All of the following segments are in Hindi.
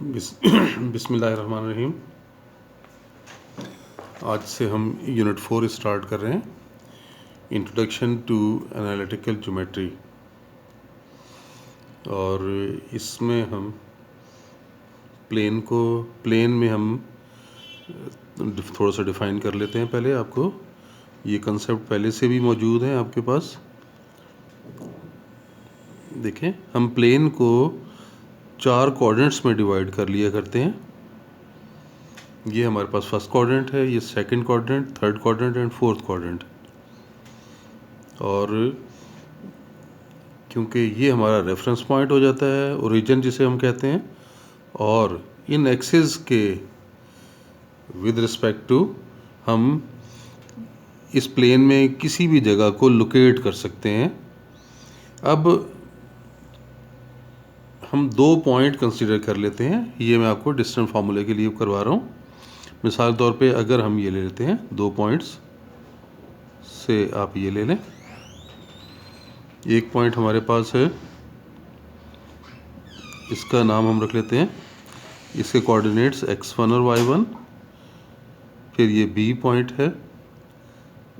बिस्मिल्लाहिर्रहमानिर्रहीम। आज से हम यूनिट 4 स्टार्ट कर रहे हैं, इंट्रोडक्शन टू एनालिटिकल ज्योमेट्री। और इसमें हम प्लेन में हम थोड़ा सा डिफ़ाइन कर लेते हैं। पहले आपको ये कंसेप्ट पहले से भी मौजूद है आपके पास। देखें, हम प्लेन को 4 कोऑर्डिनेट्स में डिवाइड कर लिया करते हैं। ये हमारे पास फर्स्ट क्वाड्रेंट है, ये second quadrant, third quadrant and fourth quadrant. और क्योंकि ये हमारा रेफरेंस पॉइंट हो जाता है, ओरिजिन जिसे हम कहते हैं, और इन एक्सिस के विद रिस्पेक्ट टू हम इस प्लेन में किसी भी जगह को लोकेट कर सकते हैं। अब हम 2 पॉइंट कंसीडर कर लेते हैं। ये मैं आपको डिस्टेंस फार्मूले के लिए करवा रहा हूँ। मिसाल तौर पे अगर हम ये ले लेते हैं 2 पॉइंट्स से, आप ये ले लें। एक पॉइंट हमारे पास है, इसका नाम हम रख लेते हैं, इसके कोऑर्डिनेट्स x1 और y1। फिर ये B पॉइंट है,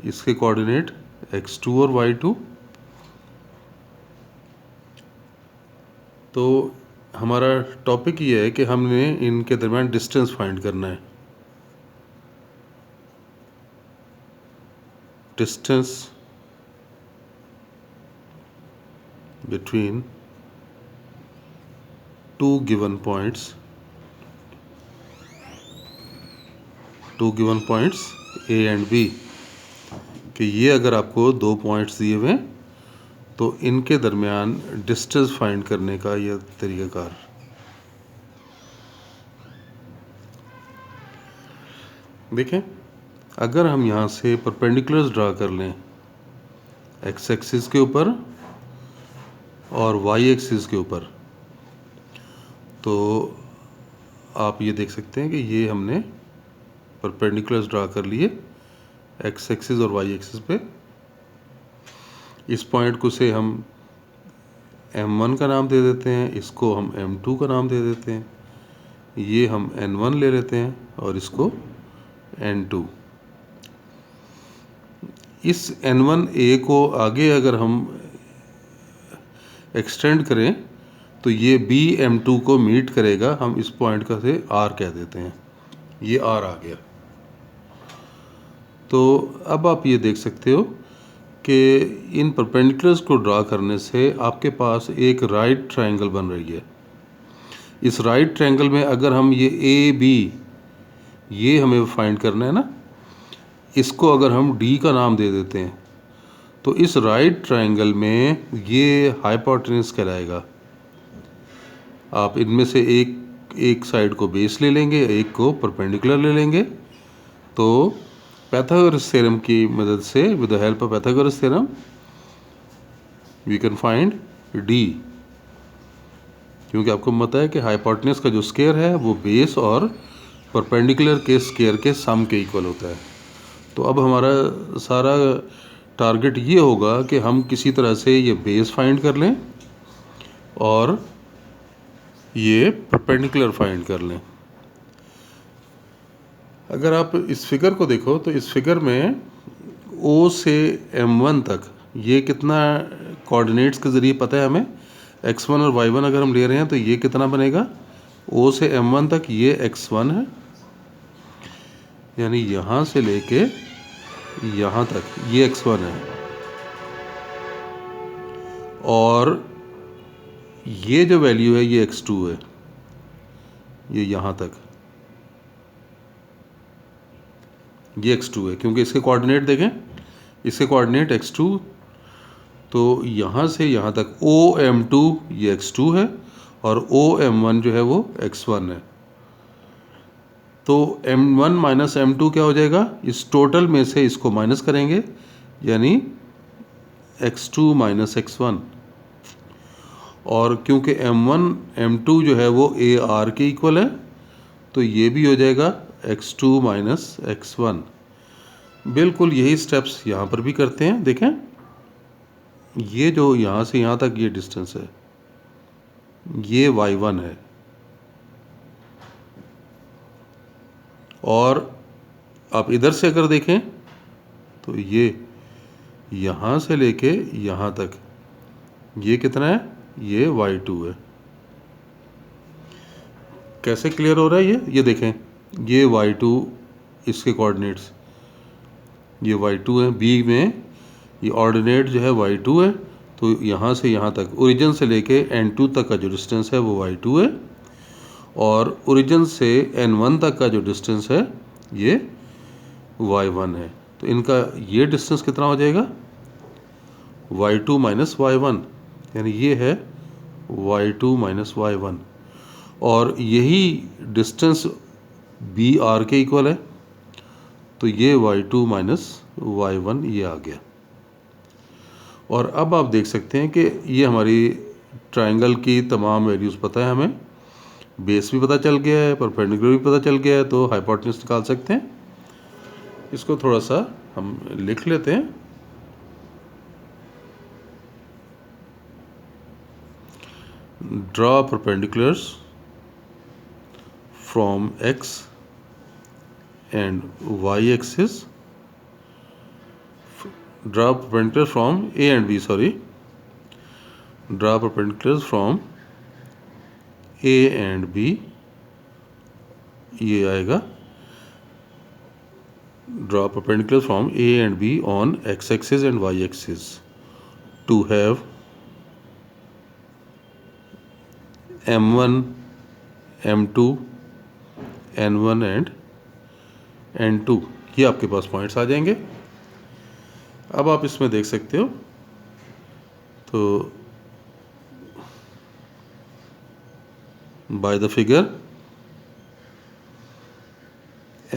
इसके कोऑर्डिनेट x2 और y2। तो हमारा टॉपिक ये है कि हमने इनके दरम्यान डिस्टेंस फाइंड करना है। Distance between 2 given points A and B, कि ये अगर आपको 2 पॉइंट्स दिए हुए हैं तो इनके दरमियान डिस्टेंस फाइंड करने का यह तरीक़ाकार। देखें, अगर हम यहाँ से परपेंडिकुलर्स ड्रा कर लें x एक्सिस के ऊपर और y एक्सिस के ऊपर, तो आप ये देख सकते हैं कि ये हमने परपेंडिकुलर्स ड्रा कर लिए x एक्सिस और y एक्सिस पे। इस पॉइंट को से हम m1 का नाम दे देते हैं, इसको हम m2 का नाम दे देते हैं, ये हम n1 ले लेते हैं और इसको n2। इस n1a को आगे अगर हम एक्सटेंड करें तो ये b m2 को मीट करेगा। हम इस पॉइंट का से r कह देते हैं, ये r आ गया। तो अब आप ये देख सकते हो कि इन परपेंडिकुलर्स को ड्रा करने से आपके पास एक राइट ट्रायंगल बन रही है। इस राइट ट्रायंगल में अगर हम ये ए बी, ये हमें फाइंड करना है ना, इसको अगर हम डी का नाम दे देते हैं तो इस राइट ट्रायंगल में ये हाइपोटेन्यूज कहलाएगा। आप इनमें से एक साइड को बेस ले लेंगे, एक को परपेंडिकुलर ले लेंगे। तो पाइथागोरस थ्योरम की मदद से, with the help of Pythagoras theorem, we can find D. क्योंकि आपको पता है कि हाइपोटेन्यूज का जो स्क्वायर है वो बेस और परपेंडिकुलर के स्क्वायर के सम के इक्वल होता है। तो अब हमारा सारा टारगेट ये होगा कि हम किसी तरह से ये बेस फाइंड कर लें और ये परपेंडिकुलर फाइंड कर लें। अगर आप इस फिगर को देखो तो इस फिगर में O से M1 तक ये कितना कोऑर्डिनेट्स के ज़रिए पता है हमें। x1 और y1 अगर हम ले रहे हैं तो ये कितना बनेगा, O से M1 तक ये x1 है, यानी यहाँ से लेके यहाँ तक ये x1 है, और ये जो वैल्यू है ये x2 है, ये यहाँ तक ये x2 है। क्योंकि इसके कोऑर्डिनेट देखें, इसके कोऑर्डिनेट x2, तो यहाँ से यहाँ तक OM2 ये x2 है और OM1 जो है वो x1 है। तो M1 माइनस M2 क्या हो जाएगा, इस टोटल में से इसको माइनस करेंगे, यानी x2 माइनस x1। और क्योंकि M1 M2 जो है वो AR के इक्वल है, तो ये भी हो जाएगा x2 माइनस x1। बिल्कुल यही स्टेप्स यहाँ पर भी करते हैं। देखें, ये जो यहाँ से यहाँ तक ये डिस्टेंस है, ये y1 है, और आप इधर से अगर देखें तो ये यहाँ से लेके यहाँ तक ये कितना है, ये y2 है। कैसे क्लियर हो रहा है ये देखें, ये y2 इसके कोऑर्डिनेट्स, ये y2 है, बी में ये ऑर्डिनेट जो है y2 है। तो यहाँ से यहाँ तक ओरिजिन से लेके n2 तक का जो डिस्टेंस है वो y2 है, और ओरिजिन से n1 तक का जो डिस्टेंस है ये y1 है। तो इनका ये डिस्टेंस कितना हो जाएगा, y2 माइनस y1, यानी ये है y2 माइनस y1, और यही डिस्टेंस बी आर के इक्वल है। तो ये y2 माइनस y1 ये आ गया। और अब आप देख सकते हैं कि ये हमारी ट्रायंगल की तमाम वैल्यूज़ पता है हमें, बेस भी पता चल गया है, परपेंडिकुलर भी पता चल गया है, तो हाइपोटेन्यूज निकाल सकते हैं। इसको थोड़ा सा हम लिख लेते हैं। Draw perpendiculars from x and y axis, draw perpendicular from A and B, draw perpendiculars from A and B, ये आएगा draw perpendiculars from A and B on x axis and y axis to have m1 m2 n1 and n2, ये आपके पास पॉइंट्स आ जाएंगे। अब आप इसमें देख सकते हो, तो by the figure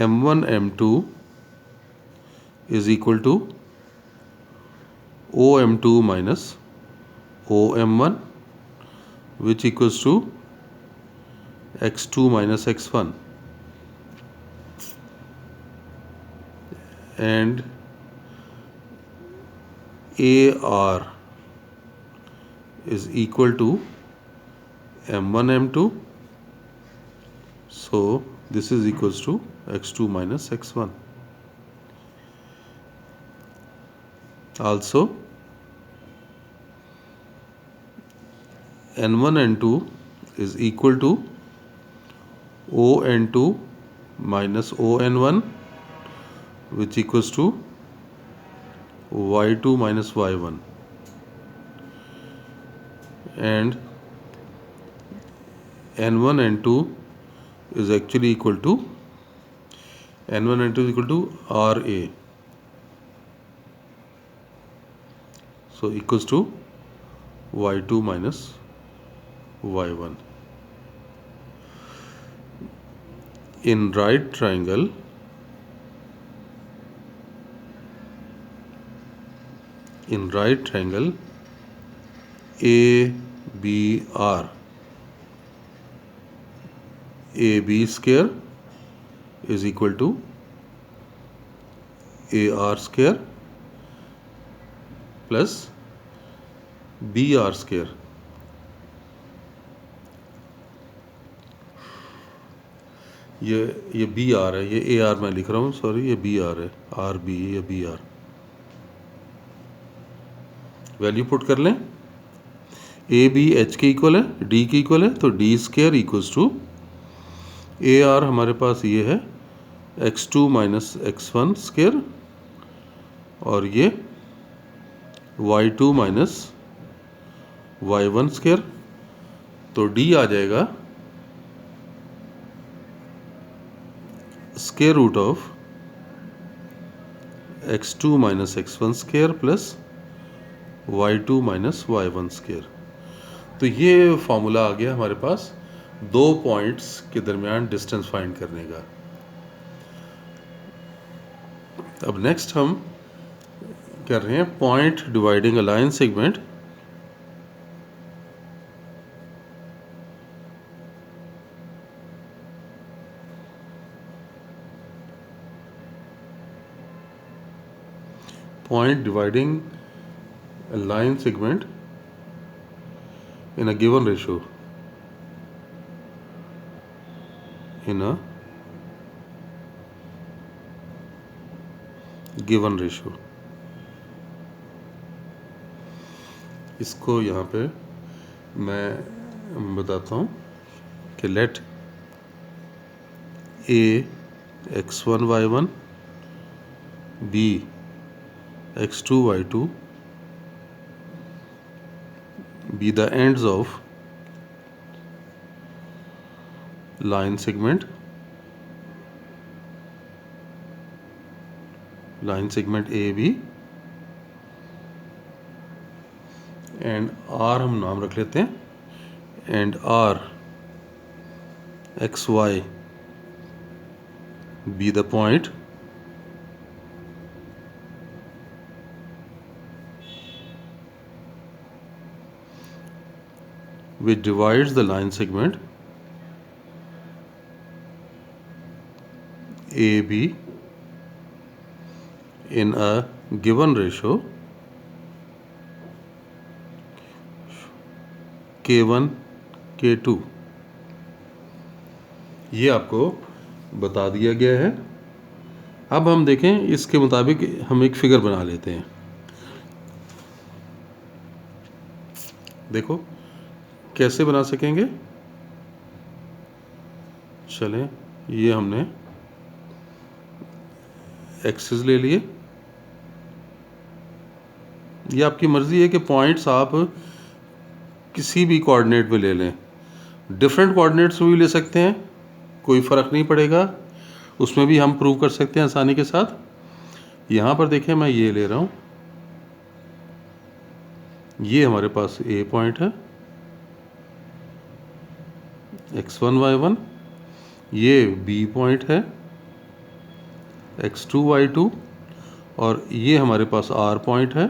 m1 m2 is equal to OM2 minus OM1 which equals to x2 minus x1, and AR is equal to m1 m2, so this is equals to x2 minus x1. Also n1 n2 is equal to ON2 minus ON1 which equals to y2 minus y1, and n1 n2 is actually equal to n1 n2 is equal to RA, so equals to y2 minus y1. In right triangle ABR, AB square is equal to AR square plus BR square. ये बी आर है, ये ए आर मैं लिख रहा हूँ, सॉरी, ये बी आर है, आर बी या बी आर। वैल्यू पुट कर लें, ए बी एच के इक्वल है, डी के इक्वल है, तो D square equals to A R हमारे पास ये है x2 माइनस x1 स्क्वायर, और ये y2 माइनस y1 स्क्वायर, तो डी आ जाएगा square root of x2 minus x1 square plus y2 minus y1 square. तो ये फॉर्मूला आ गया हमारे पास दो पॉइंट्स के दरमियान डिस्टेंस फाइंड करने का। अब नेक्स्ट हम कर रहे हैं point dividing a line segment. Point dividing a line segment in a given ratio, in a given ratio. इसको यहाँ पे मैं बताता हूँ कि late A x1 y1 b x2 y2 be the ends of line segment AB and R हम नाम रख लेते हैं and R XY be the point which divides the line segment AB in a given ratio K1 K2। ये आपको बता दिया गया है। अब हम देखें इसके मुताबिक हम एक फिगर बना लेते हैं। देखो कैसे बना सकेंगे। चलें, ये हमने एक्सिस ले लिए। ये आपकी मर्ज़ी है कि पॉइंट्स आप किसी भी कोऑर्डिनेट में ले लें, डिफरेंट कोऑर्डिनेट्स में भी ले सकते हैं, कोई फ़र्क नहीं पड़ेगा, उसमें भी हम प्रूव कर सकते हैं आसानी के साथ। यहाँ पर देखें मैं ये ले रहा हूँ, ये हमारे पास ए पॉइंट है x1 y1, ये बी पॉइंट है x2 y2 और ये हमारे पास आर पॉइंट है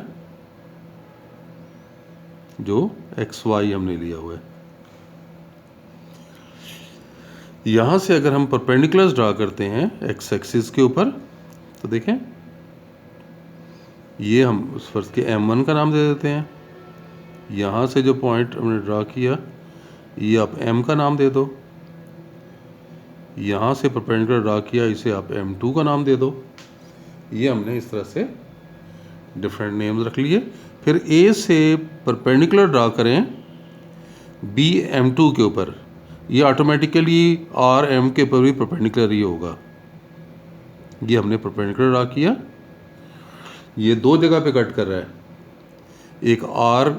जो xy हमने लिया हुआ है। यहाँ से अगर हम परपेंडिकुलर्स ड्रा करते हैं x एक्सिस के ऊपर तो देखें ये हम उस फर्ज के m1 का नाम दे देते हैं। यहाँ से जो पॉइंट हमने ड्रा किया ये आप m का नाम दे दो। यहाँ से परपेंडिकुलर ड्रा किया इसे आप m2 का नाम दे दो। ये हमने इस तरह से डिफरेंट नेम्स रख लिए। फिर A से परपेंडिकुलर ड्रा करें B M2 के ऊपर, ये ऑटोमेटिकली R M के ऊपर भी परपेंडिकुलर ही होगा। ये हमने परपेंडिकुलर ड्रा किया, ये दो जगह पे कट कर रहा है, एक R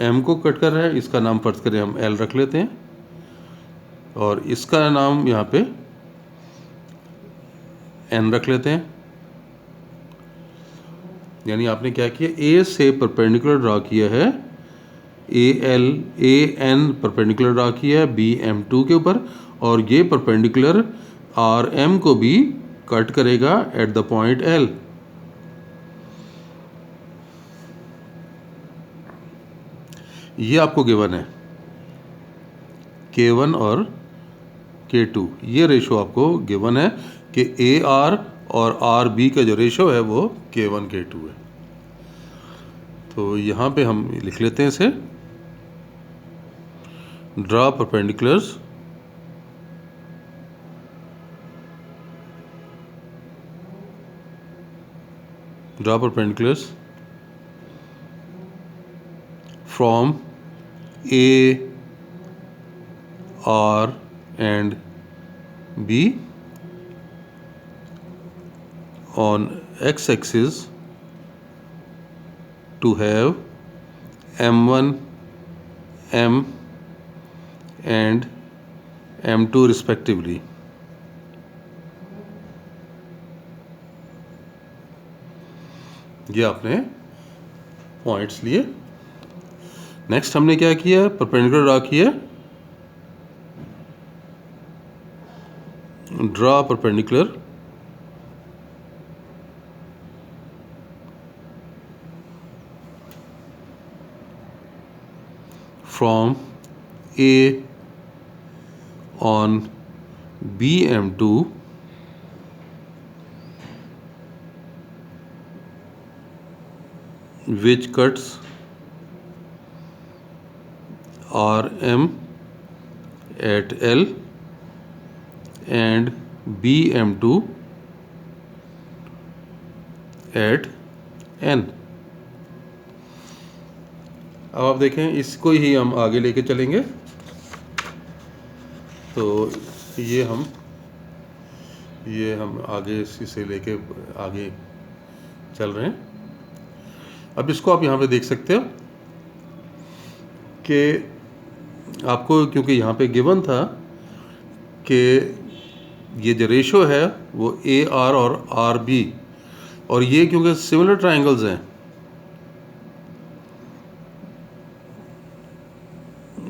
M को कट कर रहा है, इसका नाम फर्ज करें हम L रख लेते हैं और इसका नाम यहाँ पे N रख लेते हैं। यानी आपने क्या किया, A से परपेंडिकुलर ड्रा किया है, AN परपेंडिकुलर ड्रा किया है B M2 के ऊपर और ये परपेंडिकुलर RM को भी कट करेगा एट द पॉइंट L। ये आपको गिवन है K1 और K2, ये रेशो आपको गिवन है कि AR और RB का जो रेशो है वो K1 K2 है। तो यहाँ पे हम लिख लेते हैं इसे, draw perpendiculars from A, R and B on x-axis to have M1, M and M2 respectively। ये आपने पॉइंट्स लिए। नेक्स्ट हमने क्या किया, परपेंडिकुलर ड्रा किया, draw perpendicular from A on BM2 which cuts RM at L and BM2 at n। अब आप देखें इसको ही हम आगे लेके चलेंगे, तो ये हम आगे इसे लेके आगे चल रहे हैं। अब इसको आप यहाँ पे देख सकते हो कि आपको, क्योंकि यहाँ पे गिवन था कि ये जो रेशो है वो AR और RB, और ये क्योंकि सिमिलर ट्राइंगल्स हैं,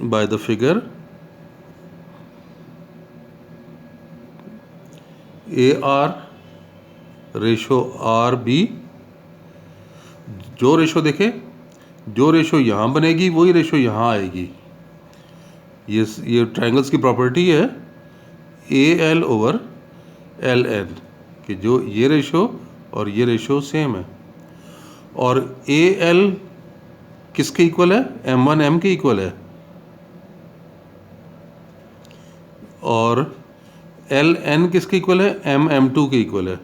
bye the figure AR ratio RB, जो रेशो देखें, जो रेशो यहाँ बनेगी वही रेशो यहाँ आएगी। ये ट्राइंगल्स की प्रॉपर्टी है AL ओवर LN, कि जो ये रेशो और ये रेशो सेम है। और AL किसके इक्वल है? M1M के इक्वल है, और LN किसके इक्वल है? MM2 के इक्वल है।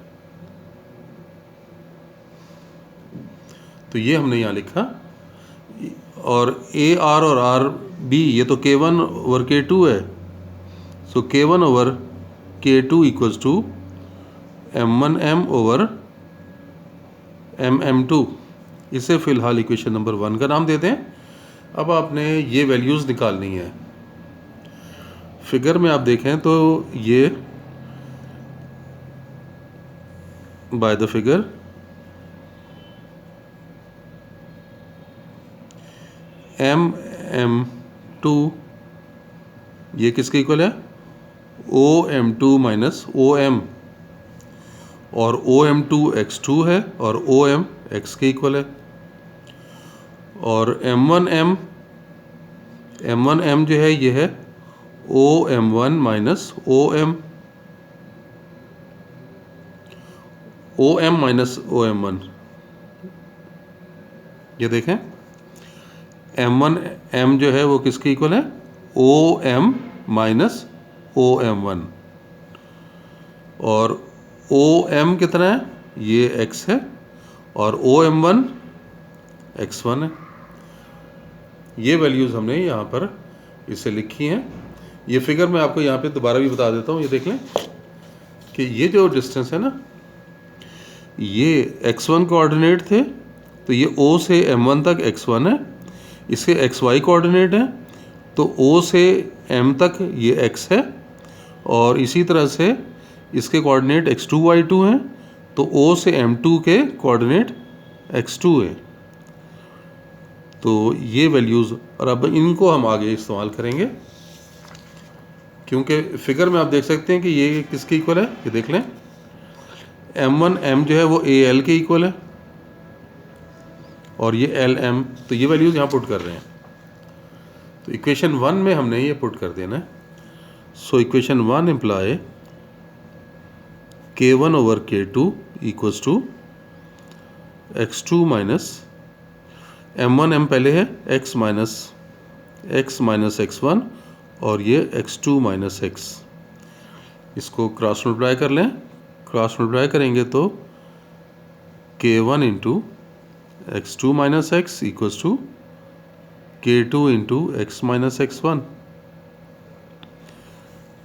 तो ये हमने यहाँ लिखा। और AR और RB ये तो K1 ओवर K2 है, so K1 over K2 equals to M1M over MM2। इसे फिलहाल इक्वेशन नंबर 1 का नाम देते हैं। अब आपने ये वैल्यूज़ निकालनी है। फिगर में आप देखें तो ये बाय द फिगर MM2 ये किसके इक्वल है? OM2 माइनस OM, और OM2 X2 है और OM X के इक्वल है। और M1M जो है ये है OM1 minus OM minus OM1। ये देखें M1M जो है वो किसके इक्वल है? OM माइनस OM1, और OM कितना है? ये X है, और OM1 X1 है। ये वैल्यूज़ हमने यहाँ पर इसे लिखी हैं। ये फिगर मैं आपको यहाँ पे दोबारा भी बता देता हूँ। ये देख लें कि ये जो डिस्टेंस है ना, ये X1 कोऑर्डिनेट थे, तो ये O से M1 तक X1 है। इसके XY कोऑर्डिनेट है, तो O से M तक ये X है, और इसी तरह से इसके कोऑर्डिनेट X2 Y2 हैं, तो O से M2 के कोऑर्डिनेट X2 है। तो ये वैल्यूज़, और अब इनको हम आगे इस्तेमाल करेंगे, क्योंकि फिगर में आप देख सकते हैं कि ये किसके इक्वल है। ये देख लें M1M जो है वो AL के इक्वल है, और ये LM, तो ये वैल्यूज़ यहाँ पुट कर रहे हैं। तो इक्वेशन 1 में हमने ये पुट कर देना है। So equation 1 imply K1 over K2 equals to X2 minus M1M पहले है X माइनस X1, और ये X2 माइनस X। इसको क्रॉस मल्टीप्लाई कर लें। क्रॉस मल्टीप्लाई करेंगे तो K1 into X2 minus X equals to K2 into X minus X1।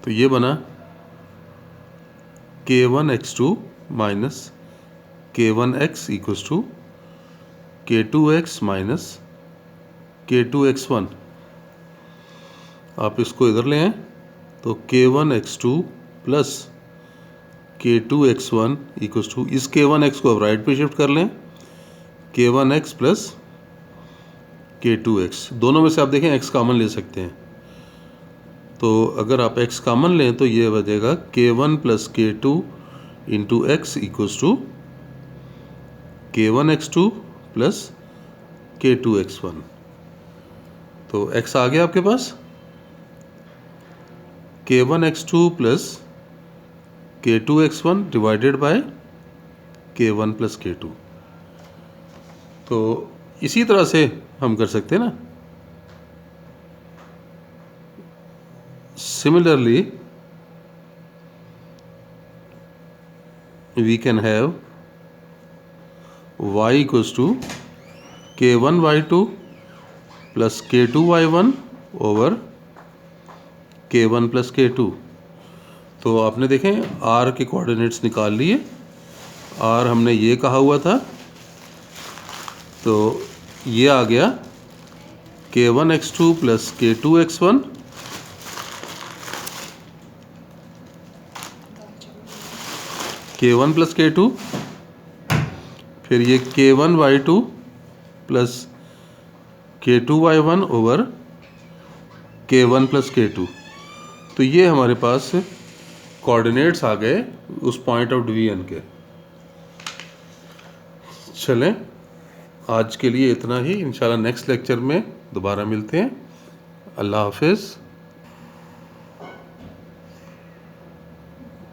तो ये बना K1 X2 minus K1 X equals to K2 X minus K2 X1। आप इसको इधर ले आएं तो K1 X2 plus K2 X1 equals to, इस K1 X को अब राइट पे शिफ्ट कर लें, K1 X plus K2 X। दोनों में से आप देखें X कॉमन ले सकते हैं, तो अगर आप X कॉमन लें तो ये बचेगा K1 plus K2 into X equals to K1 X2 plus K2 X1। तो X आ गया आपके पास, K1 X2 plus K2 X1 divided by K1 plus K2। तो इसी तरह से हम कर सकते हैं ना। Similarly we can have y equals to k1y2 plus k2y1 over k1 plus k2। तो आपने देखें r के कोऑर्डिनेट्स निकाल लिए। r हमने ये कहा हुआ था, तो ये आ गया k1x2 plus k2x1 k1 plus k2, फिर ये k1y2 plus k2y1 over k1 plus k2। तो ये हमारे पास कोऑर्डिनेट्स आ गए उस पॉइंट ऑफ डिवीजन के। चलें, आज के लिए इतना ही। इंशाल्लाह नेक्स्ट लेक्चर में दोबारा मिलते हैं। अल्लाह हाफिज़।